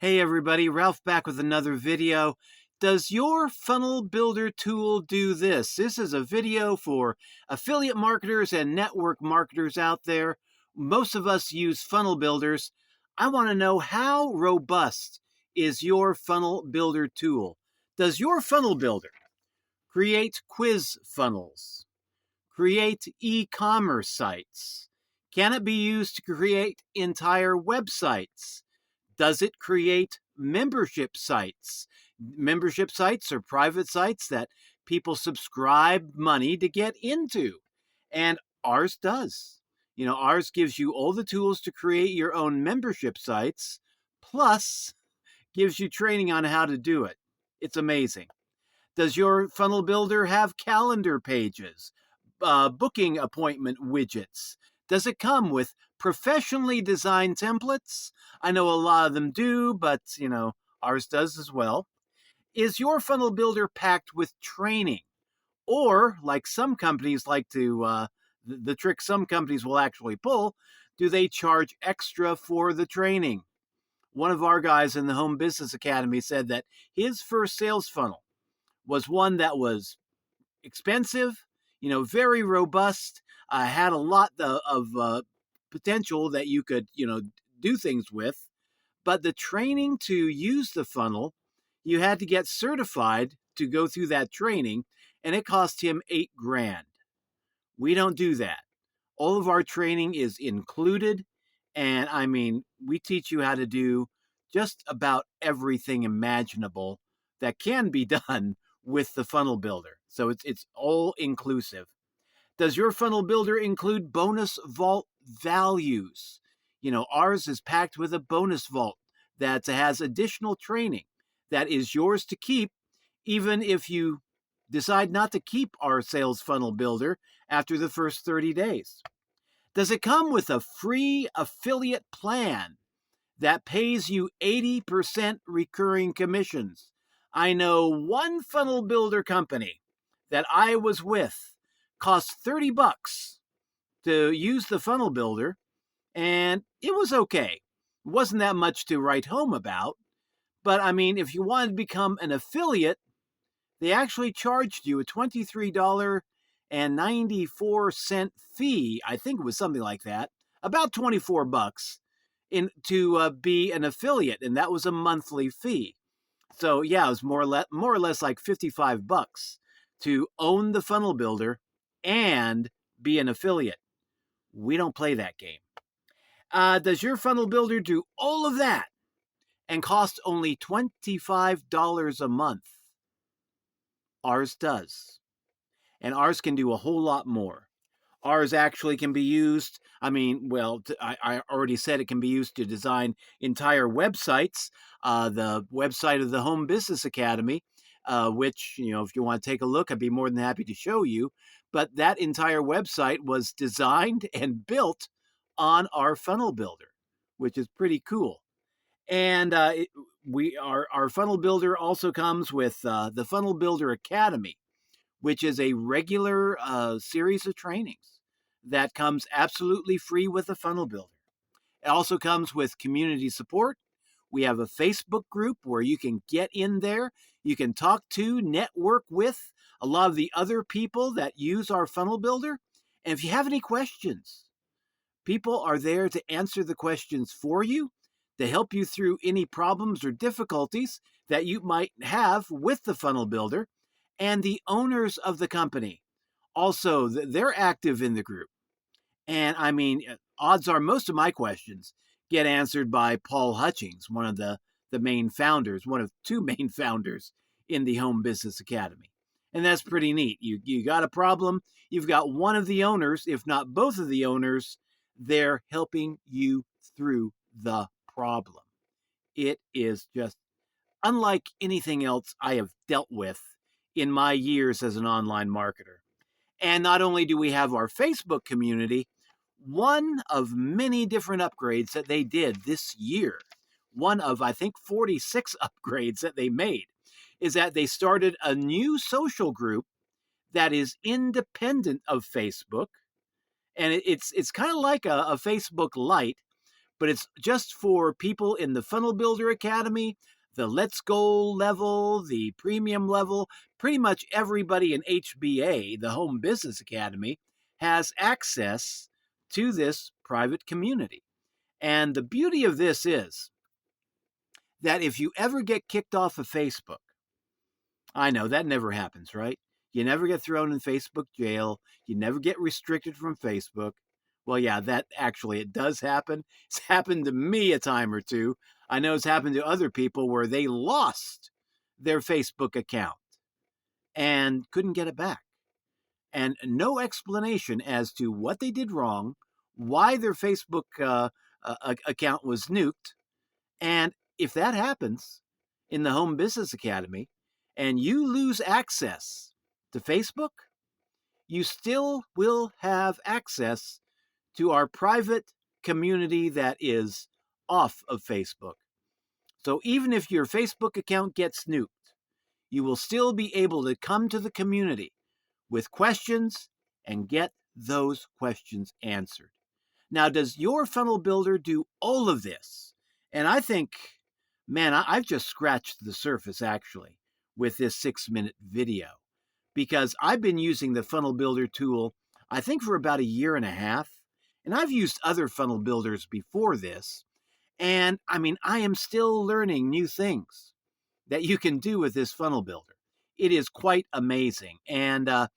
Hey everybody, Ralph back with another video. Does your funnel builder tool do this? This is a video for affiliate marketers and network marketers out there. Most of us use funnel builders. I want to know, how robust is your funnel builder tool? Does your funnel builder create quiz funnels? Create e-commerce sites? Can it be used to create entire websites? Does it create membership sites? Membership sites are private sites that people subscribe money to get into. And ours does. Ours gives you all the tools to create your own membership sites, plus gives you training on how to do it. It's amazing. Does your funnel builder have calendar pages, booking appointment widgets? Does it come with professionally designed templates? I know a lot of them do, but ours does as well. Is your funnel builder packed with training? Or, like some companies like to, the trick some companies will actually pull, do they charge extra for the training? One of our guys in the Home Business Academy said that his first sales funnel was one that was expensive, very robust, had a lot of potential that you could, do things with. But the training to use the funnel, you had to get certified to go through that training, and it cost him 8 grand. We don't do that. All of our training is included. And I mean, we teach you how to do just about everything imaginable that can be done with the funnel builder. So it's all inclusive. Does your funnel builder include bonus vault values? Ours is packed with a bonus vault that has additional training that is yours to keep, even if you decide not to keep our sales funnel builder after the first 30 days. Does it come with a free affiliate plan that pays you 80% recurring commissions? I know one funnel builder company that I was with cost $30 to use the funnel builder, and it was okay. It wasn't that much to write home about, but I mean, if you wanted to become an affiliate, they actually charged you a $23.94 fee. I think it was something like that, about $24 to be an affiliate, and that was a monthly fee. So yeah, it was more or less like $55 to own the funnel builder and be an affiliate. We don't play that game. Does your funnel builder do all of that and cost only $25 a month? Ours does. And ours can do a whole lot more. Ours actually can be used, I already said it can be used to design entire websites. The website of the Home Business Academy, which, if you want to take a look, I'd be more than happy to show you. But that entire website was designed and built on our funnel builder, which is pretty cool. And our funnel builder also comes with the Funnel Builder Academy, which is a regular series of trainings that comes absolutely free with the funnel builder. It also comes with community support. We have a Facebook group where you can get in there. You can talk to, network with a lot of the other people that use our funnel builder. And if you have any questions, people are there to answer the questions for you, to help you through any problems or difficulties that you might have with the funnel builder. And the owners of the company, also, they're active in the group. And I mean, odds are most of my questions get answered by Paul Hutchings, one of the main founders, one of two main founders in the Home Business Academy. And that's pretty neat. You got a problem, you've got one of the owners, if not both of the owners, they're helping you through the problem. It is just unlike anything else I have dealt with in my years as an online marketer. And not only do we have our Facebook community, one of many different upgrades that they did this year, one of, I think, 46 upgrades that they made, is that they started a new social group that is independent of Facebook. And it's kind of like a Facebook Lite, but it's just for people in the Funnel Builder Academy, the Let's Go level, the premium level. Pretty much everybody in HBA, the Home Business Academy, has access to this private community. And the beauty of this is that if you ever get kicked off of Facebook, I know that never happens, right? You never get thrown in Facebook jail. You never get restricted from Facebook. Well, yeah, that actually it does happen. It's happened to me a time or two. I know it's happened to other people where they lost their Facebook account and couldn't get it back. And no explanation as to what they did wrong, why their Facebook account was nuked. And if that happens in the Home Business Academy and you lose access to Facebook, you still will have access to our private community that is off of Facebook. So even if your Facebook account gets nuked, you will still be able to come to the community with questions and get those questions answered. Now, does your funnel builder do all of this? And I think, man, I've just scratched the surface actually with this 6-minute video, because I've been using the funnel builder tool, I think, for about a year and a half. And I've used other funnel builders before this. And I mean, I am still learning new things that you can do with this funnel builder. It is quite amazing. And the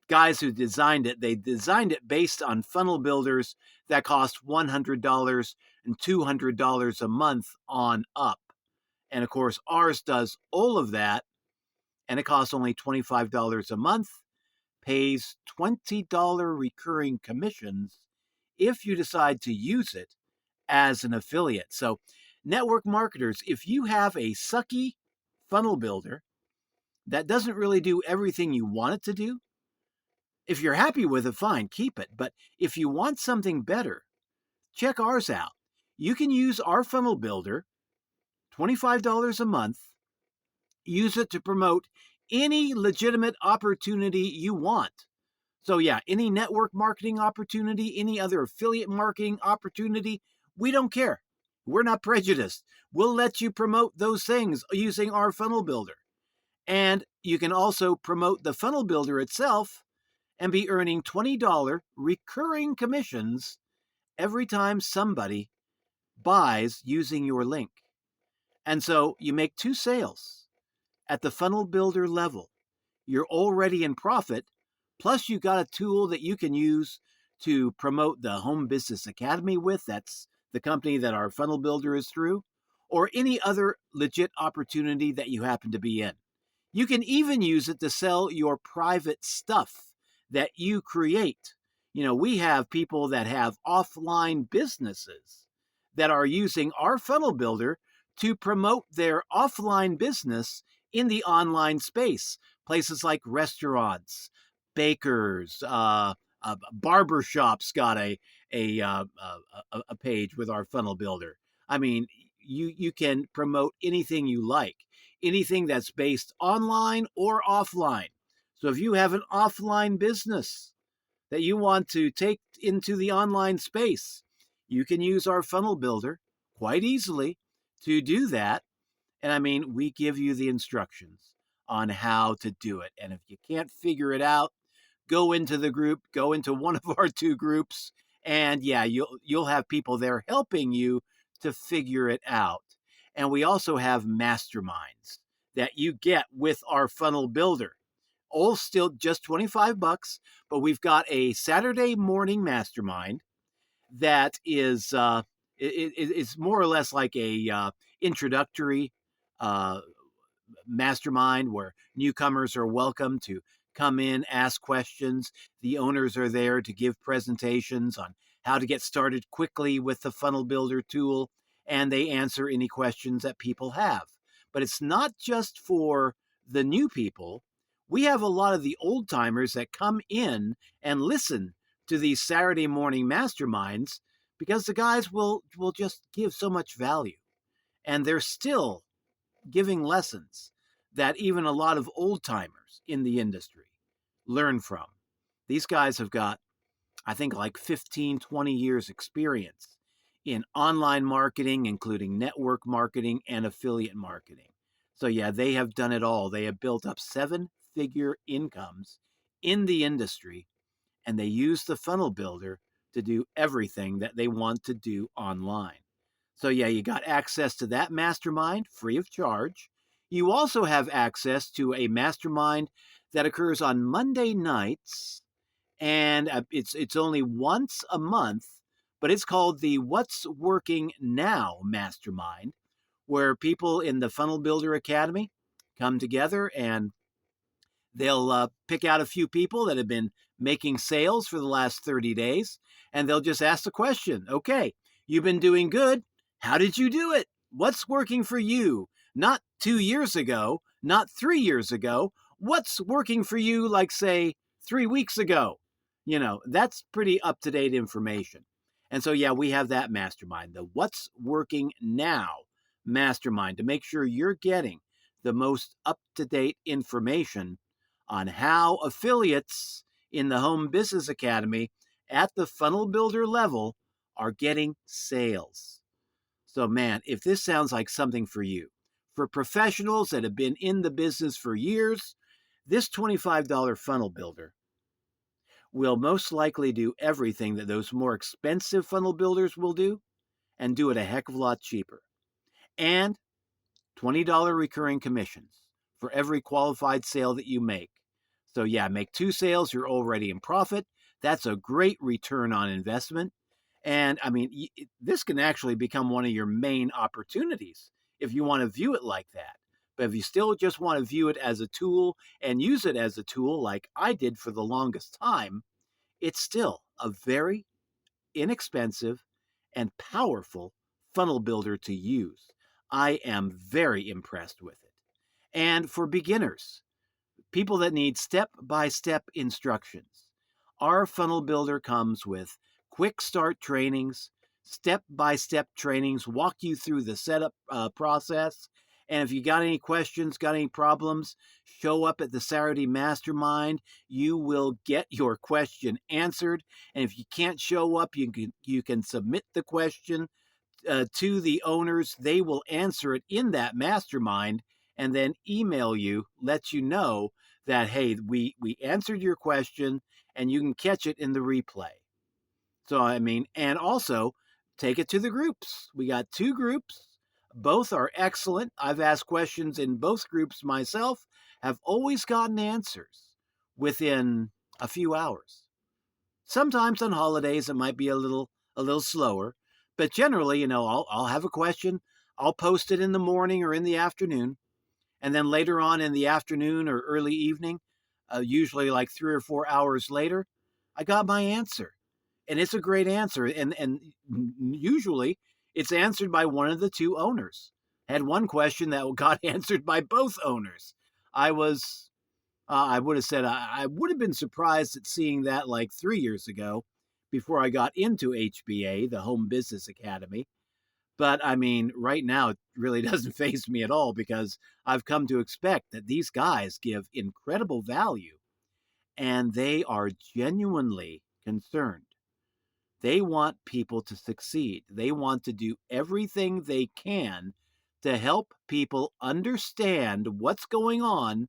guys who designed it, they designed it based on funnel builders that cost $100 and $200 a month on up. And of course, ours does all of that, and it costs only $25 a month, pays $20 recurring commissions if you decide to use it as an affiliate. So, network marketers, if you have a sucky funnel builder that doesn't really do everything you want it to do, if you're happy with it, fine, keep it. But if you want something better, check ours out. You can use our funnel builder, $25 a month, use it to promote any legitimate opportunity you want. So yeah, any network marketing opportunity, any other affiliate marketing opportunity, we don't care. We're not prejudiced. We'll let you promote those things using our funnel builder. And you can also promote the funnel builder itself and be earning $20 recurring commissions every time somebody buys using your link. And so you make 2 sales at the funnel builder level. You're already in profit, plus you got a tool that you can use to promote the Home Business Academy with. That's the company that our funnel builder is through, or any other legit opportunity that you happen to be in. You can even use it to sell your private stuff that you create. You know, we have people that have offline businesses that are using our funnel builder to promote their offline business in the online space. Places like restaurants, bakers, barber shops got a page with our funnel builder. I mean, you can promote anything you like, anything that's based online or offline. So if you have an offline business that you want to take into the online space, you can use our funnel builder quite easily to do that. And I mean, we give you the instructions on how to do it. And if you can't figure it out, go into the group, go into one of our 2 groups, and yeah, you'll have people there helping you to figure it out. And we also have masterminds that you get with our funnel builder. All still just $25, but we've got a Saturday morning mastermind that is it's more or less like a introductory mastermind where newcomers are welcome to come in, ask questions. The owners are there to give presentations on how to get started quickly with the funnel builder tool, and they answer any questions that people have. But it's not just for the new people. We have a lot of the old timers that come in and listen to these Saturday morning masterminds because the guys will just give so much value. And they're still giving lessons that even a lot of old timers in the industry learn from. These guys have got I think like 15, 20 years experience in online marketing, including network marketing and affiliate marketing. So, yeah, they have done it all. They have built up seven-figure incomes in the industry, and they use the funnel builder to do everything that they want to do online. So, yeah, you got access to that mastermind free of charge. You also have access to a mastermind that occurs on Monday nights, and it's only once a month, but it's called the What's Working Now Mastermind, where people in the Funnel Builder Academy come together and they'll pick out a few people that have been making sales for the last 30 days, and they'll just ask the question, okay, you've been doing good. How did you do it? What's working for you? Not 2 years ago, not 3 years ago. What's working for you, like, say, 3 weeks ago? That's pretty up to date information. And so, yeah, we have that mastermind, the What's Working Now mastermind, to make sure you're getting the most up to date information on how affiliates in the Home Business Academy at the funnel builder level are getting sales. So, man, if this sounds like something for you, for professionals that have been in the business for years, this $25 funnel builder will most likely do everything that those more expensive funnel builders will do and do it a heck of a lot cheaper. And $20 recurring commissions for every qualified sale that you make. So, yeah, make 2 sales, you're already in profit. That's a great return on investment. And I mean, this can actually become one of your main opportunities if you want to view it like that. But if you still just want to view it as a tool and use it as a tool like I did for the longest time, it's still a very inexpensive and powerful funnel builder to use. I am very impressed with it. And for beginners, people that need step-by-step instructions, our funnel builder comes with quick start trainings, step-by-step trainings, walk you through the setup process. And if you got any questions, got any problems, show up at the Saturday Mastermind. You will get your question answered. And if you can't show up, you can submit the question to the owners. They will answer it in that mastermind and then email you, let you know that, hey, we answered your question, and you can catch it in the replay. So, I mean, and also take it to the groups. We got 2 groups. Both are excellent. I've asked questions in both groups myself, have always gotten answers within a few hours. Sometimes on holidays it might be a little slower, but generally, I'll have a question, I'll post it in the morning or in the afternoon, and then later on in the afternoon or early evening, usually like 3 or 4 hours later, I got my answer. And it's a great answer. And usually it's answered by one of the 2 owners. I had one question that got answered by both owners. I would have said I would have been surprised at seeing that like 3 years ago before I got into HBA, the Home Business Academy. But I mean, right now, it really doesn't faze me at all because I've come to expect that these guys give incredible value and they are genuinely concerned. They want people to succeed. They want to do everything they can to help people understand what's going on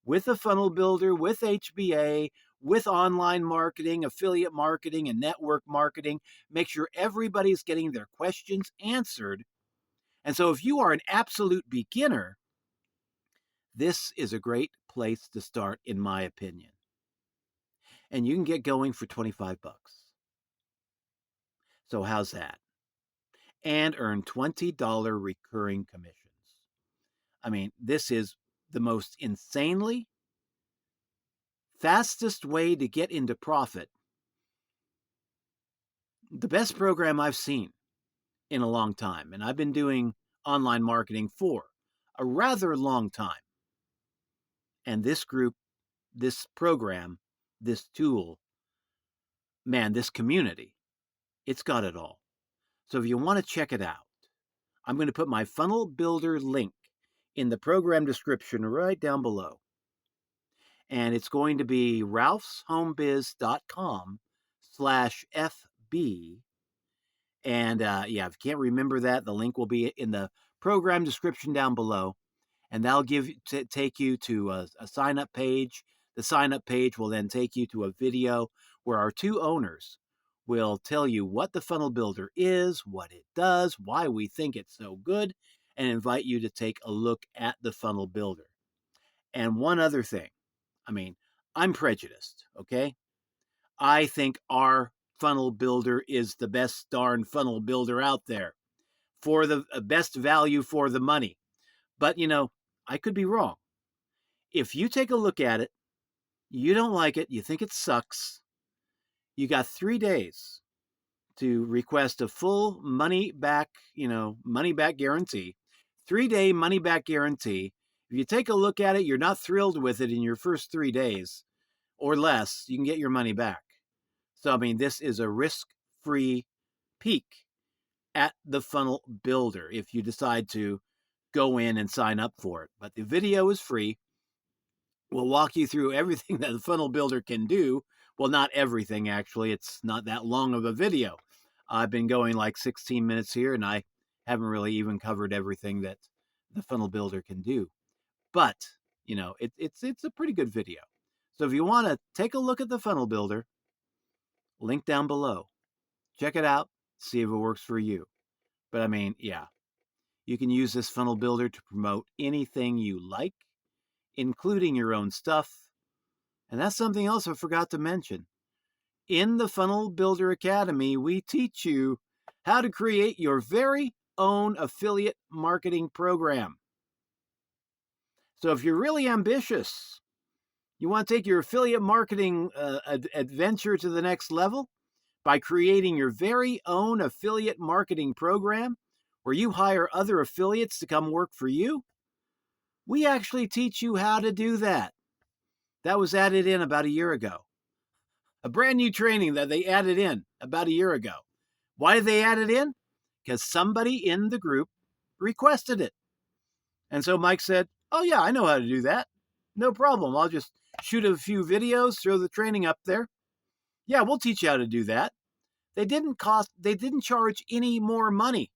with a funnel builder, with HBA, with online marketing, affiliate marketing, and network marketing. Make sure everybody's getting their questions answered. And so if you are an absolute beginner, this is a great place to start, in my opinion. And you can get going for 25 bucks. So how's that? And earn $20 recurring commissions. I mean, this is the most insanely fastest way to get into profit. The best program I've seen in a long time. And I've been doing online marketing for a rather long time. And this group, this program, this tool, man, this community, it's got it all. So if you want to check it out, I'm going to put my funnel builder link in the program description right down below. And it's going to be ralphshomebiz.com FB. And yeah, if you can't remember that, the link will be in the program description down below. And that'll take you to a sign up page. The sign up page will then take you to a video where our two owners will tell you what the funnel builder is, what it does, why we think it's so good, and invite you to take a look at the funnel builder. And one other thing, I mean, I'm prejudiced, okay? I think our funnel builder is the best darn funnel builder out there for the best value for the money. But, I could be wrong. If you take a look at it, you don't like it, you think it sucks, you got 3 days to request a full money back guarantee. 3-day money back guarantee. If you take a look at it, you're not thrilled with it in your first 3 days or less, you can get your money back. So, I mean, this is a risk-free peek at the funnel builder if you decide to go in and sign up for it. But the video is free. We'll walk you through everything that the funnel builder can do. Well, not everything, actually. It's not that long of a video. I've been going like 16 minutes here, and I haven't really even covered everything that the funnel builder can do. But, it's a pretty good video. So if you want to take a look at the funnel builder, link down below. Check it out, see if it works for you. But I mean, yeah, you can use this funnel builder to promote anything you like, including your own stuff. And that's something else I forgot to mention. In the Funnel Builder Academy, we teach you how to create your very own affiliate marketing program. So if you're really ambitious, you want to take your affiliate marketing adventure to the next level by creating your very own affiliate marketing program where you hire other affiliates to come work for you, we actually teach you how to do that. That was added in about a year ago. A brand new training that they added in about a year ago. Why did they add it in? Because somebody in the group requested it. And so Mike said, oh yeah, I know how to do that. No problem. I'll just shoot a few videos, throw the training up there. Yeah, we'll teach you how to do that. They didn't charge any more money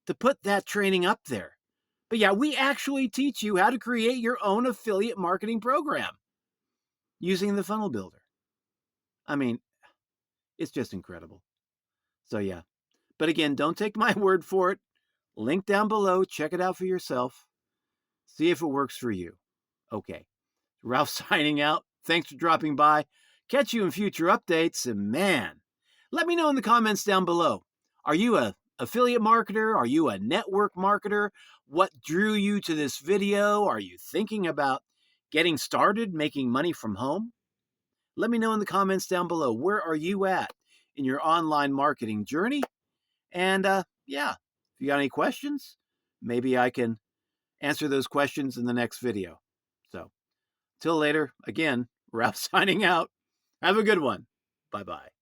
to put that training up there. But yeah, we actually teach you how to create your own affiliate marketing program using the funnel builder. I mean, it's just incredible. So yeah. But again, don't take my word for it. Link down below. Check it out for yourself. See if it works for you. Okay. Ralph signing out. Thanks for dropping by. Catch you in future updates. And man, let me know in the comments down below. Are you a affiliate marketer? Are you a network marketer? What drew you to this video? Are you thinking about getting started making money from home? Let me know in the comments down below. Where are you at in your online marketing journey? And yeah, if you got any questions, maybe I can answer those questions in the next video. So, till later, again, Ralph signing out. Have a good one. Bye-bye.